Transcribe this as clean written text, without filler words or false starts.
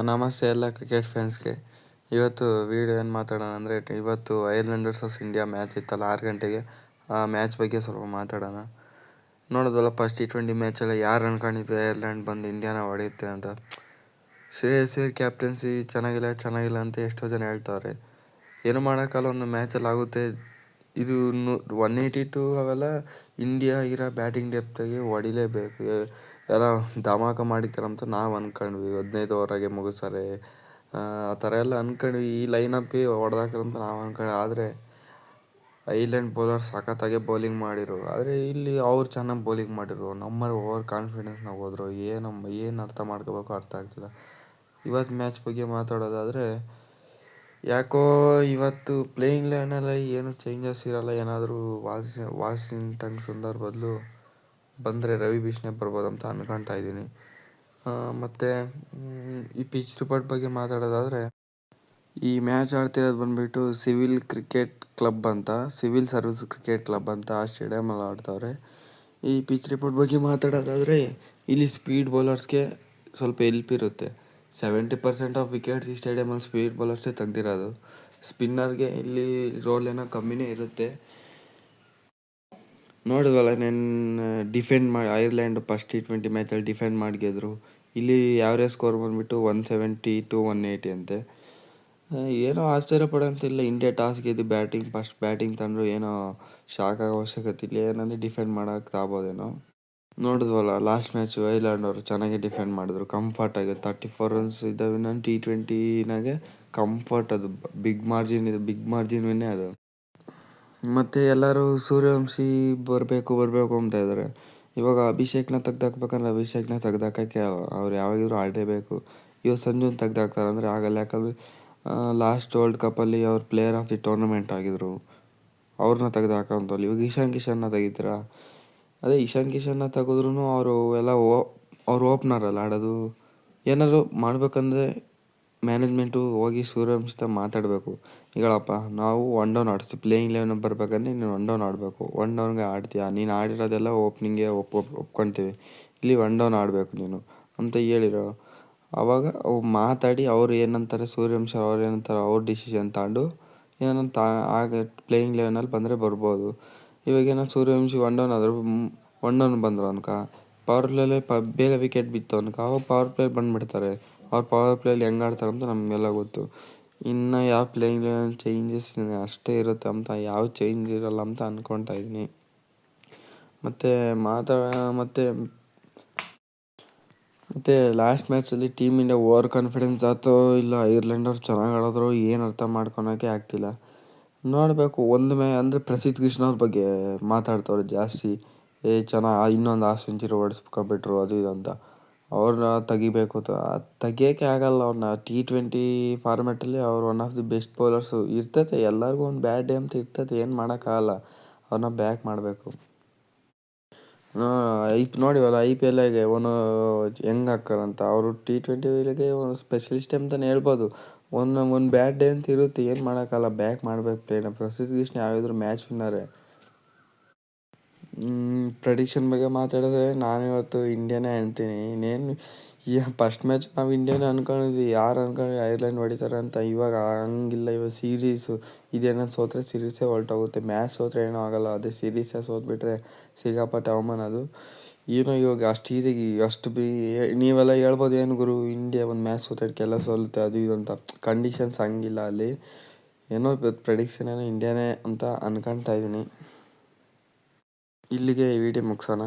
ನಮಸ್ತೆ ಎಲ್ಲ ಕ್ರಿಕೆಟ್ ಫ್ಯಾನ್ಸ್ಗೆ. ಇವತ್ತು ವಿಡಿಯೋ ಏನು ಮಾತಾಡೋಣ ಅಂದರೆ, ಇವತ್ತು ಐರ್ಲೆಂಡ್ ವರ್ಸಸ್ ಇಂಡಿಯಾ ಮ್ಯಾಚ್ ಇತ್ತಲ್ಲ 6 ಗಂಟೆಗೆ. ಆ ಮ್ಯಾಚ್ ಬಗ್ಗೆ ಸ್ವಲ್ಪ ಮಾತಾಡೋಣ. ನೋಡೋದಲ್ಲ, ಫಸ್ಟ್ T20 ಮ್ಯಾಚೆಲ್ಲ ಯಾರು ಅನ್ಕೊಂಡಿದ್ವಿ ಐರ್ಲೆಂಡ್ ಬಂದು ಇಂಡಿಯಾನ ಹೊಡೆಯುತ್ತೆ ಅಂತ. ಶ್ರೇಯಸ್ ಅಯ್ಯರ್ ಕ್ಯಾಪ್ಟನ್ಸಿ ಚೆನ್ನಾಗಿಲ್ಲ ಅಂತ ಎಷ್ಟೋ ಜನ ಹೇಳ್ತಾರೆ. ಏನು ಮಾಡೋಕ್ಕಲ್ಲ, ಒಂದು ಮ್ಯಾಚಲ್ಲಿ ಆಗುತ್ತೆ. ಇದು 182 ಅವೆಲ್ಲ ಇಂಡಿಯಾ ಇರೋ ಬ್ಯಾಟಿಂಗ್ ಡೆಪ್ತಾಗಿ ಹೊಡಿಲೇಬೇಕು. ಎಲ್ಲ ಧಮಾಕ ಮಾಡಿತಾರಂತ ನಾವು ಅಂದ್ಕೊಂಡ್ವಿ, 15 ಓವರಾಗೆ ಮುಗಿಸ್ತಾರೆ ಆ ಥರ ಎಲ್ಲ ಅಂದ್ಕೊಂಡ್ವಿ. ಈ ಲೈನಪ್ಗೆ ಹೊಡೆದಾಕ್ರಂತ ನಾವು ಅಂದ್ಕೊಂಡ್ವಿ. ಆದರೆ ಐರ್ಲೆಂಡ್ ಬೌಲರ್ ಸಖತ್ತಾಗೆ ಬೌಲಿಂಗ್ ಮಾಡಿರು. ಆದರೆ ಇಲ್ಲಿ ಅವ್ರು ಚೆನ್ನಾಗಿ ಬೌಲಿಂಗ್ ಮಾಡಿರು. ನಮ್ಮಲ್ಲಿ ಓವರ್ ಕಾನ್ಫಿಡೆನ್ಸ್ನಾಗ ಹೋದ್ರು. ಏನು ಅರ್ಥ ಮಾಡ್ಕೋಬೇಕು ಅರ್ಥ ಆಗ್ತಿಲ್ಲ. ಇವತ್ತು ಮ್ಯಾಚ್ ಬಗ್ಗೆ ಮಾತಾಡೋದಾದರೆ, ಯಾಕೋ ಇವತ್ತು ಪ್ಲೇಯಿಂಗ್ ಲೆವೆನಲ್ಲಿ ಏನು ಚೇಂಜಸ್ ಇರೋಲ್ಲ. ಏನಾದರೂ ವಾಷಿಂಗ್ಟನ್ ಸುಂದರ್ ಬದಲು ಬಂದರೆ ರವಿ ಬಿಷ್ಣಯ್ ಬರ್ಬೋದು ಅಂತ ಅನ್ಕೊತಾ ಇದ್ದೀನಿ. ಮತ್ತು ಈ ಪಿಚ್ ರಿಪೋರ್ಟ್ ಬಗ್ಗೆ ಮಾತಾಡೋದಾದರೆ, ಈ ಮ್ಯಾಚ್ ಆಡ್ತಿರೋದು ಬಂದುಬಿಟ್ಟು ಸಿವಿಲ್ ಸರ್ವಿಸ್ ಕ್ರಿಕೆಟ್ ಕ್ಲಬ್ ಅಂತ ಆ ಸ್ಟೇಡಿಯಮಲ್ಲಿ ಆಡ್ತವ್ರೆ. ಈ ಪಿಚ್ ರಿಪೋರ್ಟ್ ಬಗ್ಗೆ ಮಾತಾಡೋದಾದರೆ, ಇಲ್ಲಿ ಸ್ಪೀಡ್ ಬೌಲರ್ಸ್ಗೆ ಸ್ವಲ್ಪ ಹೆಲ್ಪ್ ಇರುತ್ತೆ. 70% ಆಫ್ ವಿಕೆಟ್ಸ್ ಈ ಸ್ಟೇಡಿಯಮಲ್ಲಿ ಸ್ಪೀಡ್ ಬೌಲರ್ಸೇ ತೆಗ್ದಿರೋದು. ಸ್ಪಿನ್ನರ್ಗೆ ಇಲ್ಲಿ ರೋಲ್ ಏನೋ ಕಮ್ಮಿನೇ ಇರುತ್ತೆ. ನೋಡಿದ್ವಲ್ಲ, ಐರ್ಲೆಂಡ್ ಫಸ್ಟ್ T20 ಮ್ಯಾಚಲ್ಲಿ ಡಿಫೆಂಡ್ ಮಾಡಿ ಗೆದ್ರು. ಇಲ್ಲಿ ಯಾವ್ರೇಜ್ ಸ್ಕೋರ್ ಬಂದುಬಿಟ್ಟು 170 to 180 ಅಂತೆ. ಏನೋ ಆಶ್ಚರ್ಯ ಪಡೋಂತಿಲ್ಲ. ಇಂಡಿಯಾ ಟಾಸ್ ಗೆದ್ದು ಫಸ್ಟ್ ಬ್ಯಾಟಿಂಗ್ ತಂದರು. ಏನೋ ಶಾಕ್ ಆಗೋ ಅವಶ್ಯಕತೆ ಇಲ್ಲ. ಏನಂದರೆ ಡಿಫೆಂಡ್ ಮಾಡೋಕೆ ತಾಬೋದೇನೋ. ನೋಡಿದ್ವಲ್ಲ, ಲಾಸ್ಟ್ ಮ್ಯಾಚು ಐರ್ಲೆಂಡ್ ಅವರು ಚೆನ್ನಾಗಿ ಡಿಫೆಂಡ್ ಮಾಡಿದ್ರು. ಕಂಫರ್ಟಾಗಿ 34 ರನ್ಸ್ ಇದ್ದಾವೆ. ನಾನು T20ನಾಗೆ ಕಂಫರ್ಟ್, ಅದು ಬಿಗ್ ಮಾರ್ಜಿನ್ ವಿನ್ನೇ ಅದು. ಮತ್ತು ಎಲ್ಲರೂ ಸೂರ್ಯವಂಶಿ ಬರಬೇಕು ಅಂತ ಇದ್ದಾರೆ. ಇವಾಗ ಅಭಿಷೇಕ್ನ ತೆಗ್ದಾಕ್ಬೇಕಂದ್ರೆ ಅಭಿಷೇಕ್ನ ತೆಗ್ದಾಕೋಕ್ಕೆ ಅವ್ರು ಯಾವಾಗಿದ್ರೂ ಆಡಲೇಬೇಕು. ಇವಾಗ ಸಂಜುನ ತೆಗ್ದಾಕ್ತಾರೆ ಅಂದರೆ ಆಗಲ್ಲ. ಯಾಕಂದರೆ ಲಾಸ್ಟ್ ವರ್ಲ್ಡ್ ಕಪ್ಪಲ್ಲಿ ಅವ್ರು ಪ್ಲೇಯರ್ ಆಫ್ ದಿ ಟೂರ್ನಮೆಂಟ್ ಆಗಿದ್ರು. ಅವ್ರನ್ನ ತೆಗ್ದಾಕೋಂತಲ್ಲಿ ಇವಾಗ ಇಶಾನ್ ಕಿಶನ್ನ ತೆಗಿತೀರಾ? ಅದೇ ಇಶಾನ್ ಕಿಶನ್ನ ತೆಗೆದ್ರೂ ಅವ್ರು ಓಪ್ನರಲ್ಲಿ ಆಡೋದು. ಏನಾದರೂ ಮಾಡಬೇಕಂದ್ರೆ ಮ್ಯಾನೇಜ್ಮೆಂಟು ಹೋಗಿ ಸೂರ್ಯವಂಶಿ ಮಾತಾಡಬೇಕು. ಈಗಳಪ್ಪ, ನಾವು 1 ಡೌನ್ ಆಡಿಸ್ತೀವಿ. ಪ್ಲೇಯಿಂಗ್ ಲೆವೆನ್ ಬರಬೇಕಂದ್ರೆ ನೀನು 1 ಡೌನ್ ಆಡಬೇಕು. 1 ಡೌನ್ಗೆ ಆಡ್ತೀಯಾ? ನೀನು ಆಡಿರೋದೆಲ್ಲ ಓಪ್ನಿಂಗ್ಗೆ ಒಪ್ಕೊಳ್ತೀವಿ. ಇಲ್ಲಿ 1 ಡೌನ್ ಆಡಬೇಕು ನೀನು ಅಂತ ಹೇಳಿರೋ. ಆವಾಗ ಮಾತಾಡಿ ಅವ್ರು ಏನಂತಾರೆ, ಸೂರ್ಯವಂಶಿ ಅವ್ರು ಏನಂತಾರೆ, ಅವ್ರ ಡಿಸಿಷನ್ ತಗೊಂಡು ಆಗ ಪ್ಲೇಯಿಂಗ್ ಲೆವೆನಲ್ಲಿ ಬಂದರೆ ಬರ್ಬೋದು. ಇವಾಗೇನೋ ಸೂರ್ಯವಂಶಿ 1 ಡೌನ್ ಆದರೂ 1 ಡೌನ್ ಬಂದರು ಅನ್ಕ, ಪವರ್ ಪ್ಲೇಲೇ ಬೇಗ ವಿಕೆಟ್ ಬಿತ್ತು ಅನ್ಕ, ಅವಾಗ ಪವರ್ ಪ್ಲೇ ಬಂದುಬಿಡ್ತಾರೆ. ಅವ್ರು ಪವರ್ ಪ್ಲೇಲಿ ಹೆಂಗೆ ಆಡ್ತಾರೆ ಅಂತ ನಮಗೆಲ್ಲ ಗೊತ್ತು. ಇನ್ನು ಯಾವ ಪ್ಲೇಯಿಂಗ್ ಲೆವೆನ್ ಚೇಂಜಸ್ ಅಷ್ಟೇ ಇರುತ್ತೆ ಅಂತ, ಯಾವ ಚೇಂಜ್ ಇರೋಲ್ಲ ಅಂತ ಅಂದ್ಕೊತಾ ಇದ್ದೀನಿ. ಮತ್ತು ಲಾಸ್ಟ್ ಮ್ಯಾಚಲ್ಲಿ ಟೀಮ್ ಇಂಡಿಯಾ ಓವರ್ ಕಾನ್ಫಿಡೆನ್ಸ್ ಆಯ್ತೋ ಇಲ್ಲ ಐರ್ಲೆಂಡ್ ಅವ್ರು ಚೆನ್ನಾಗಿ ಆಡಿದ್ರು, ಏನು ಅರ್ಥ ಮಾಡ್ಕೊಳೋಕ್ಕೆ ಆಗ್ತಿಲ್ಲ. ನೋಡಬೇಕು. ಅಂದರೆ ಪ್ರಸಿದ್ಧ ಕೃಷ್ಣ ಅವ್ರ ಬಗ್ಗೆ ಮಾತಾಡ್ತವ್ರೆ ಜಾಸ್ತಿ. ಇನ್ನೊಂದು ಹಾಫ್ ಸೆಂಚುರಿ ಹೊಡೆಸ್ಕೊಬಿಟ್ರು ಅದು ಇದು ಅಂತ. ಅವ್ರನ್ನ ತೆಗಿಬೇಕು ಅಂತ. ತೆಗಿಯೋಕ್ಕೆ ಆಗಲ್ಲ ಅವ್ರನ್ನ. T20 ಫಾರ್ಮ್ಯಾಟಲ್ಲಿ ಅವ್ರು one of the best bowlers. ಇರ್ತೈತೆ, ಎಲ್ಲರಿಗೂ ಒಂದು ಬ್ಯಾಡ್ ಡೇ ಅಂತ ಇರ್ತೈತೆ, ಏನು ಮಾಡೋಕ್ಕಾಗಲ್ಲ. ಅವ್ರನ್ನ ಬ್ಯಾಕ್ ಮಾಡಬೇಕು. ನೋಡಿವಲ್ಲ IPLಗೆ ಹೆಂಗೆ ಹಾಕ್ತಾರಂತ. ಅವರು T20ಗೆ ಒಂದು ಸ್ಪೆಷಲಿಸ್ಟ್ ಅಂತಲೇ ಹೇಳ್ಬೋದು. ಒಂದು ಬ್ಯಾಡ್ ಡೇ ಅಂತ ಇರುತ್ತೆ, ಏನು ಮಾಡೋಕ್ಕಲ್ಲ, ಬ್ಯಾಕ್ ಮಾಡಬೇಕು ಪ್ಲೇನ. ಪ್ರಸಿದ್ಧ ಕೃಷ್ಣ ಯಾವಿದ್ರು ಮ್ಯಾಚ್ ವಿನ್ನರೇ. ಪ್ರೆಡಿಕ್ಷನ್ ಬಗ್ಗೆ ಮಾತಾಡಿದ್ರೆ ನಾನಿವತ್ತು ಇಂಡಿಯಾನೇ ಹೇಳ್ತೀನಿ. ಇನ್ನೇನು ಫಸ್ಟ್ ಮ್ಯಾಚ್ ನಾವು ಇಂಡಿಯಾನೇ ಅಂದ್ಕೊಂಡಿದ್ವಿ. ಯಾರು ಅಂದ್ಕೊಂಡ್ವಿ ಐರ್ಲೆಂಡ್ ಹೊಡಿತಾರೆ ಅಂತ. ಇವಾಗ ಹಂಗಿಲ್ಲ. ಇವಾಗ ಸೀರೀಸು ಇದೇನೋ ಸೋತ್ರೆ ಸೀರೀಸೇ ಹೊರಟೋಗುತ್ತೆ. ಮ್ಯಾಚ್ ಸೋತ್ರೆ ಏನೂ ಆಗೋಲ್ಲ. ಅದೇ ಸೀರೀಸೇ ಸೋತ್ಬಿಟ್ರೆ ಸಿಕ್ಕಾಪಟ್ಟೆ ಅವಮಾನ ಅದು. ಏನೋ ಇವಾಗ ಅಷ್ಟು ಈಸಿಯಾಗಿ ನೀವೆಲ್ಲ ಹೇಳ್ಬೋದು, ಏನು ಗುರು ಇಂಡಿಯಾ ಒಂದು ಮ್ಯಾಚ್ ಸೋತೋದಕ್ಕೆಲ್ಲ ಸೋಲುತ್ತೆ ಅದು ಇದು ಅಂತ. ಕಂಡೀಷನ್ಸ್ ಹಂಗಿಲ್ಲ ಅಲ್ಲಿ. ಏನೋ ಪ್ರೆಡಿಕ್ಷನ್ ಇಂಡಿಯಾನೇ ಅಂತ ಅಂದ್ಕೊತಾ ಇದ್ದೀನಿ. ಇಲ್ಲಿಗೆ ಈ ವಿಡಿಯೋ ಮುಗಿಸೋಣ.